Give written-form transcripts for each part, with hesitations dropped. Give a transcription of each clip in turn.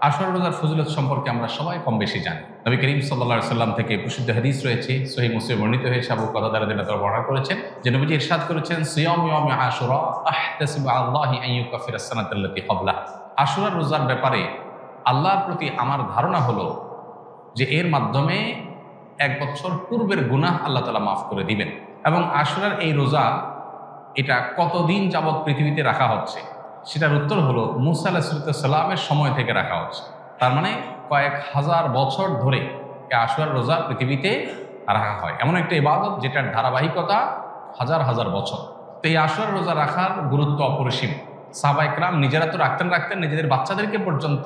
আশুরা রোজার ফজিলত সম্পর্কে আমরা সবাই কম বেশি জানি। নবী করিম সাল্লাল্লাহু আলাইহি সাল্লাম থেকে প্রসিদ্ধ হাদিস রয়েছে, সহিহ মুসলিম বর্ণিত হয়েছে, আবু কাতাদা রাদিয়াল্লাহু তাআলা বর্ণনা করেছেন যে নবীজি ইরশাদ করেছেন, সিয়াম ইয়াউমি আশুরা আহতাসিবু আল্লাহি আন ইউকাফিরাস সানাতাল্লাতী ক্বাবলা। আশুরা রোজার ব্যাপারে আল্লাহর প্রতি আমার ধারণা হলো যে এর মাধ্যমে এক বছর পূর্বের গুনাহ আল্লাহ তাআলা মাফ করে দিবেন। এবং আশুরার এই রোজা এটা কতদিন যাবৎ পৃথিবীতে রাখা হচ্ছে সেটার উত্তর হলো মুসা আলাইহিস সালামের সময় থেকে রাখা হচ্ছে। তার মানে কয়েক হাজার বছর ধরে এই আশুরার রোজা পৃথিবীতে রাখা হয়। এমন একটা ইবাদত যেটার ধারাবাহিকতা হাজার হাজার বছর। তো এই আশুরার রোজা রাখার গুরুত্ব অপরিসীম। সাহাবায়ে কেরাম নিজেরা তো রাখতেন, নিজেদের বাচ্চাদেরকে পর্যন্ত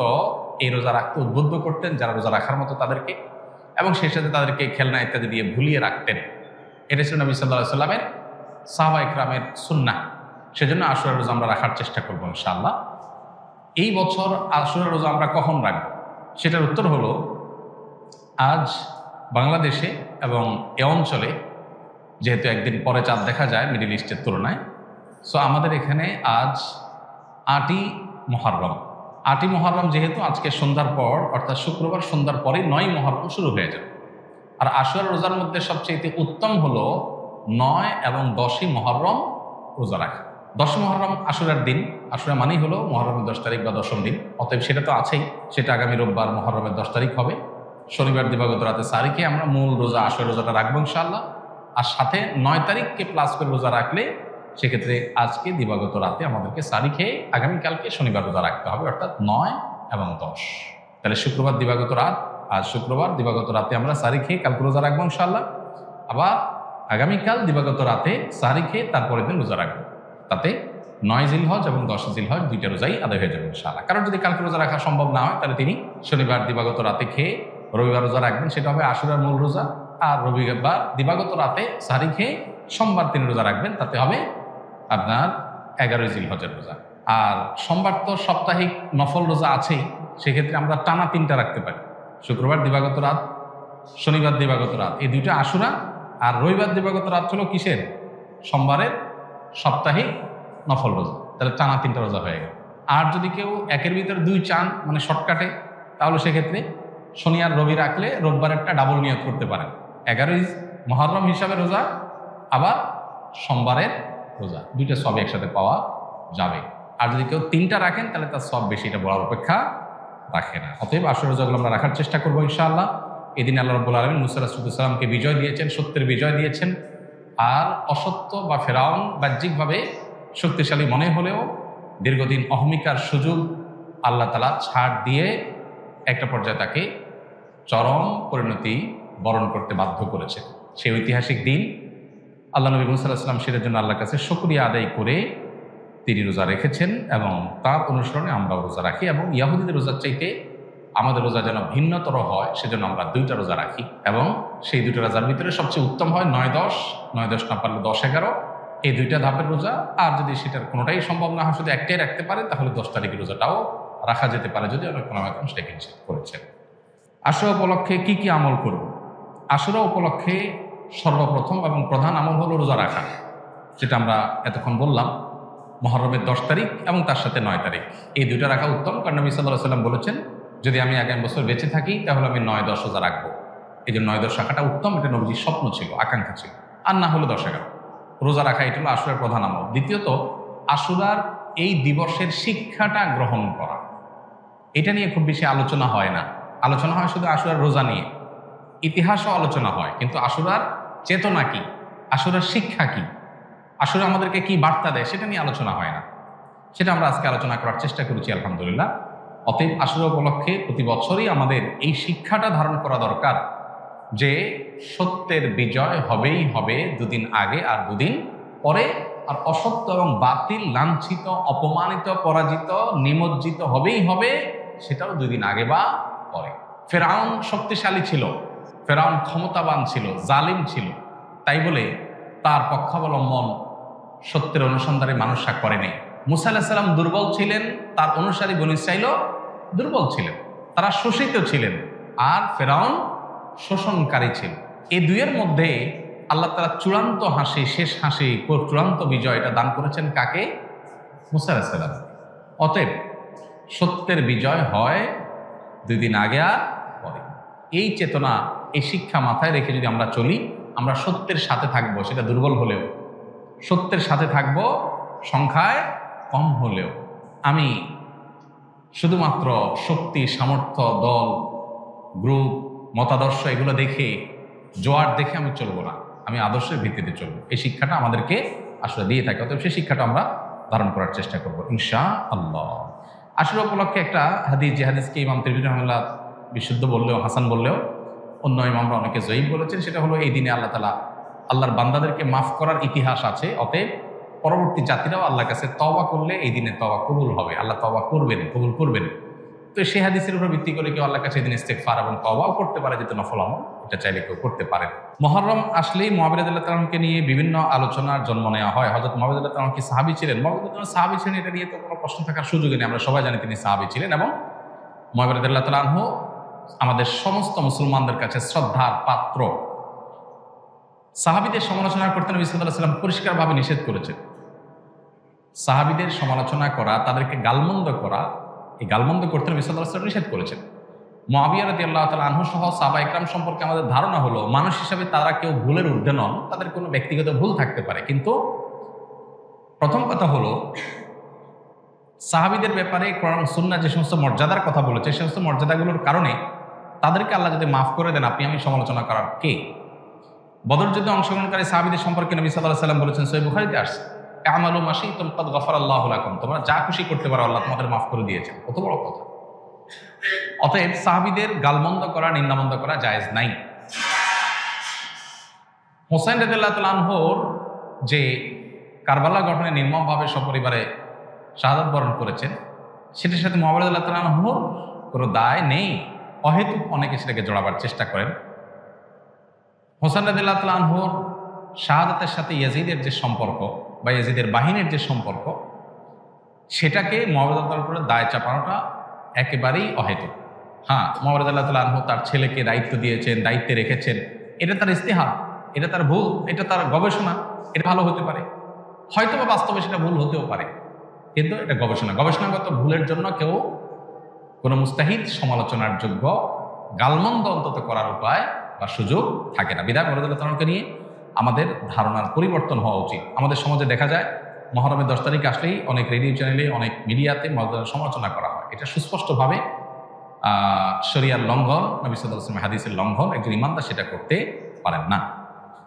এই রোজা রাখতে উদ্বুদ্ধ করতেন যারা রোজা রাখার মতো তাদেরকে, এবং সেই সাথে তাদেরকে খেলনা ইত্যাদি দিয়ে ভুলিয়ে রাখতেন। এটা ছিল নবী সাল্লাল্লাহু আলাইহি সাল্লামের সাহাবায়ে কেরামের সুন্নাহ। সেজন্য আশুরা রোজা আমরা রাখার চেষ্টা করবো ইনশাআল্লাহ। এই বছর আশুরা রোজা আমরা কখন রাখবো সেটার উত্তর হলো, আজ বাংলাদেশে এবং এ অঞ্চলে যেহেতু একদিন পরে চাঁদ দেখা যায় মিডল ইস্টের তুলনায়, সো আমাদের এখানে আজ ৮ই মুহররম। ৮ই মুহররম যেহেতু আজকে সন্ধ্যার পর অর্থাৎ শুক্রবার সন্ধ্যার পরে ৯ই মুহররম শুরু হয়ে যাবে। আর আশুরা রোজার মধ্যে সবচেয়ে উত্তম হলো ৯ এবং ১০ই মুহররম রোজা রাখা। ১০ মুহররম আশুরার দিন, আশুরা মানেই হলো মুহররমের ১০ তারিখ বা ১০ম দিন, অতএব সেটা তো আছেই। সেটা আগামী রোববার মুহররমের ১০ তারিখ হবে। শনিবার দিবাগত রাতে সারিকে আমরা মূল রোজা আশুরা রোজাটা রাখবো ইনশাআল্লাহ। আর সাথে ৯ তারিখকে প্লাস করে রোজা রাখলে সেক্ষেত্রে আজকে দিবাগত রাতে আমাদেরকে সারি খেয়ে আগামীকালকে শনিবার রোজা রাখতে হবে, অর্থাৎ ৯ এবং ১০। তাহলে শুক্রবার দিবাগত রাত, আজ শুক্রবার দিবাগত রাতে আমরা সারি খেয়ে কালকে রোজা রাখবো ইনশাআল্লাহ। আবার আগামীকাল দিবাগত রাতে সারি খেয়ে তারপরের দিন রোজা রাখবো। তাতে ৯ জিলহজ এবং ১০ জিলহজ দুইটা রোজাই আদায় হয়ে যাবে ইনশাআল্লাহ। কারণ যদি কালকে রোজা রাখা সম্ভব না হয় তাহলে তিনি শনিবার দিবাগত রাতে খেয়ে রবিবার রোজা রাখবেন, সেটা হবে আশুরার মূল রোজা। আর রবিবার দিবাগত রাতে সারি খেয়ে সোমবার তিনি রোজা রাখবেন, তাতে হবে আপনার ১১ জিলহজের রোজা। আর সোমবার তো সাপ্তাহিক নফল রোজা আছেই, সেক্ষেত্রে আমরা টানা ৩টা রাখতে পারি। শুক্রবার দিবাগত রাত, শনিবার দিবাগত রাত, এই দুইটা আশুরা। আর রবিবার দিবাগত রাত হলো কিসের? সোমবারের সাপ্তাহিক নফল রোজা। তাহলে টানা 3টা রোজা হয়ে গেল। আর যদি কেউ একের ভিতরে 2 চান, মানে শর্টকাটে, তাহলে সেক্ষেত্রে শনি আর রবি রাখলে রোববারেরটা ডাবল নিয়ত করতে পারেন। 11ই মুহররম হিসাবে রোজা, আবার সোমবারের রোজা, দুইটা সব একসাথে পাওয়া যাবে। আর যদি কেউ 3টা রাখেন তাহলে তার সব বেশি, এটা বলার অপেক্ষা রাখে না। অতএব আশুরা রোজাগুলো আমরা রাখার চেষ্টা করবো ইনশাআল্লাহ। এদিন আল্লাহ রাব্বুল আলামিন মুসা আলাইহিস সালামকে বিজয় দিয়েছেন, সত্যের বিজয় দিয়েছেন। আর অসত্য বা ফেরাউন বাহ্যিকভাবে শক্তিশালী মনে হলেও দীর্ঘদিন অহমিকার সুযোগ আল্লাহ তাআলা ছাড় দিয়ে একটা পর্যায়ে তাকে চরম পরিণতি বরণ করতে বাধ্য করেছেন। সেই ঐতিহাসিক দিন আল্লাহ নবী মুসা আলাইহিস সালাম সেটার জন্য আল্লাহর কাছে শুকরিয়া আদায় করে তিনি রোজা রেখেছেন, এবং তার অনুসরণে আমরাও রোজা রাখি। এবং ইয়াহুদীদের রোজার চাইতে আমাদের রোজা যেন ভিন্নতর হয় সেজন্য আমরা 2টা রোজা রাখি। এবং সেই 2টা রোজার ভিতরে সবচেয়ে উত্তম হয় ৯-১০, ৯-১০ না পারলে 10-11, এই 2টা ধাপের রোজা। আর যদি সেটার কোনোটাই সম্ভব না হয়, শুধু একটাই রাখতে পারে, তাহলে 10 তারিখের রোজাটাও রাখা যেতে পারে, যদি অনেক কোনো সেটাকে নিষেধ করেছেন। আশুরা উপলক্ষে কি কি আমল করব? আশুরা উপলক্ষে সর্বপ্রথম এবং প্রধান আমল হলো রোজা রাখা, যেটা আমরা এতক্ষণ বললাম। মুহররমের 10 তারিখ এবং তার সাথে 9 তারিখ, এই 2টা রাখা উত্তম। কারণ নবী সাল্লাল্লাহু আলাইহি ওয়াসাল্লাম বলেছেন, যদি আমি আগামী বছর বেঁচে থাকি তাহলে আমি 9-10 রোজা রাখবো। এই জন্য 9-10 রাখাটা উত্তম, এটা নবীজির স্বপ্ন ছিল, আকাঙ্ক্ষা ছিল। আর না হলো 10-11 রোজা রাখা, এটা হলো আশুরার প্রধান আমল। দ্বিতীয়ত, আশুরার এই দিবসের শিক্ষাটা গ্রহণ করা, এটা নিয়ে খুব বেশি আলোচনা হয় না। আলোচনা হয় শুধু আশুরার রোজা নিয়ে, ইতিহাসও আলোচনা হয়, কিন্তু আশুরার চেতনা কি, আশুরার শিক্ষা কি, আশুরা আমাদেরকে কি বার্তা দেয়, সেটা নিয়ে আলোচনা হয় না। সেটা আমরা আজকে আলোচনা করার চেষ্টা করেছি আলহামদুলিল্লাহ। অতএব আশুরা উপলক্ষে প্রতি বছরই আমাদের এই শিক্ষাটা ধারণ করা দরকার যে সত্যের বিজয় হবেই হবে 2 দিন আগে আর 2 দিন পরে। আর অসত্য এবং বাতিল লাঞ্ছিত, অপমানিত, পরাজিত, নিমজ্জিত হবেই হবে, সেটাও 2 দিন আগে বা পরে। ফেরাউন শক্তিশালী ছিল, ফেরাউন ক্ষমতাবান ছিল, জালিম ছিল, তাই বলে তার পক্ষাবলম্বন সত্যের অনুসন্ধানে মানুষরা করেনি। মুসা আলাইহিস সালাম দুর্বল ছিলেন, তার অনুসারী বনী ইসরাঈলও দুর্বল ছিলেন, তারা শোষিত ছিলেন, আর ফেরাউন শোষণকারী ছিল। এই দুইয়ের মধ্যে আল্লাহ তাআলা চূড়ান্ত হাসি, শেষ হাসি, চূড়ান্ত বিজয় এটা দান করেছেন কাকে? মুসা আলাইহিস সালাম। অতএব সত্যের বিজয় হয় 2 দিন আগে আর পরে। এই চেতনা, এই শিক্ষা মাথায় রেখে যদি আমরা চলি, আমরা সত্যের সাথে থাকবো, সেটা দুর্বল হলেও সত্যের সাথে থাকবো, সংখ্যায় কম হলেও। আমি শুধুমাত্র শক্তি, সামর্থ্য, দল, গ্রুপ, মতাদর্শ এগুলো দেখে, জোয়ার দেখে আমি চলবো না, আমি আদর্শের ভিত্তিতে চলবো। এই শিক্ষাটা আমাদেরকে আসলে দিয়ে থাকে। অতএব সেই শিক্ষাটা আমরা ধারণ করার চেষ্টা করবো ইনশাআল্লাহ। আশুরা উপলক্ষে একটা হাদিস, যে হাদিসকে ইমাম তিরমিজি রাহিমাহুল্লাহ বিশুদ্ধ বললেও, হাসান বললেও, অন্য ইমামরা অনেকে জয়ীফ বলেছেন। সেটা হলো এই দিনে আল্লাহ তাআলা আল্লাহর বান্দাদেরকে মাফ করার ইতিহাস আছে। অতএব পরবর্তী জাতিরাও আল্লাহর কাছে তওবা করলে এই দিনে তওবা কবুল হবে, আল্লাহ তওবা করবেন, কবুল করবেন। তো সেই হাদিসের উপর ভিত্তি করে কেউ আল্লাহর কাছে এই দিন ইস্তেগফার এবং তওবাও করতে পারে, যেটা নফল আমল, এটা চাইলে কেউ করতে পারে। মুহররম আসলেই মুআবিয়া রাদিয়াল্লাহু তাআলাকে নিয়ে বিভিন্ন আলোচনার জন্ম নেওয়া হয়। হযরত মুআবিয়া রাদিয়াল্লাহু তাআলা কি সাহাবী ছিলেন? মুআবিয়া রাদিয়াল্লাহু তাআলা সাহাবী ছিলেন, এটা নিয়ে তো কোনো প্রশ্ন থাকার সুযোগই নেই। আমরা সবাই জানি তিনি সাহাবী ছিলেন এবং মুআবিয়া রাদিয়াল্লাহু তাআলা আনহু আমাদের সমস্ত মুসলমানদের কাছে শ্রদ্ধার পাত্র। সাহাবীদের সমালোচনা করতে নবী সাল্লাল্লাহু আলাইহি ওয়াসাল্লাম পরিষ্কারভাবে নিষেধ করেছেন। সাহাবীদের সমালোচনা করা, তাদেরকে গালমন্দ করা, এই গালমন্দ করতে নবী সাল্লাল্লাহু আলাইহি ওয়াসাল্লাম নিষেধ করেছেন। মুআবিয়া রাদিয়াল্লাহু তাআলা আনহু সহ সাহাবা ইকরাম সম্পর্কে আমাদের ধারণা হলো, মানুষ হিসাবে তারা কেউ ভুলের ঊর্ধ্বে নন, তাদের কোনো ব্যক্তিগত ভুল থাকতে পারে। কিন্তু প্রথম কথা হলো, সাহাবীদের ব্যাপারে কোরআন সুন্নাহ যে সমস্ত মর্যাদার কথা বলেছে, সেই সমস্ত মর্যাদাগুলোর কারণে তাদেরকে আল্লাহ যদি মাফ করে দেন, আপনি আমি সমালোচনা করার কে? বদর যুদ্ধে অংশগ্রহণকারী সাহাবীদের সম্পর্কে নবী সাল্লাল্লাহু আলাইহি ওয়াসাল্লাম বলেছেন, সহিহ বুখারীতে আসছে, আমালু মা শি'তুম কাদ গাফারাল্লাহু লাকুম, তোমরা যা খুশি করতে পারো, আল্লাহ তোমাদের মাফ করে দিয়েছেন। কত বড় কথা! অতএব সাহাবীদের গালমন্দ করা, নিন্দামন্দ করা জায়েজ নাই। হোসেন রাদিয়াল্লাহু তাআলা আনহুর যে কারবালা গঠনে নির্মমভাবে সপরিবারে শাহাদাত বরণ করেছেন, সেটার সাথে মুআবিয়া রাদিয়াল্লাহু তাআলা আনহুর কোনো দায় নেই। অহেতুক অনেকে সেটাকে জড়াবার চেষ্টা করেন। হোসেন রাদিয়াল্লাহু তাআলা আনহুর শাহাদাতের সাথে ইয়াজিদের যে সম্পর্ক বা ইয়াজিদের বাহিনীর যে সম্পর্ক, সেটাকে মুআবিয়া রাদিয়াল্লাহু তাআলার উপরে দায় চাপানোটা একেবারেই অহেতুক। হ্যাঁ, মুআবিয়া রাদিয়াল্লাহু তাআলা আনহু তার ছেলেকে দায়িত্ব দিয়েছেন, দায়িত্বে রেখেছেন, এটা তার ইস্তেহাদ, এটা তার ভুল, এটা তার গবেষণা, এটা ভালো হতে পারে, হয়তো বা বাস্তবে সেটা ভুল হতেও পারে, কিন্তু এটা গবেষণাগত ভুলের জন্য কেউ কোনো মুস্তাহিদ সমালোচনার যোগ্য গালমন্দ অন্তত করার উপায় বা সুযোগ থাকে না। বিধায় মুআবিয়া রাদিয়াল্লাহু তাআলাকে নিয়ে আমাদের ধারণার পরিবর্তন হওয়া উচিত। আমাদের সমাজে দেখা যায় মুহররমের 10 তারিখ আসলেই অনেক রেডিও চ্যানেলে, অনেক মিডিয়াতে মুআবিয়ার সমালোচনা করা হয়। এটা সুস্পষ্টভাবে শরিয়ার লঙ্ঘন, নবী সাল্লাল্লাহু আলাইহি ওয়াসাল্লামের হাদিসের লঙ্ঘন। একজন ইমানদার সেটা করতে পারেন না।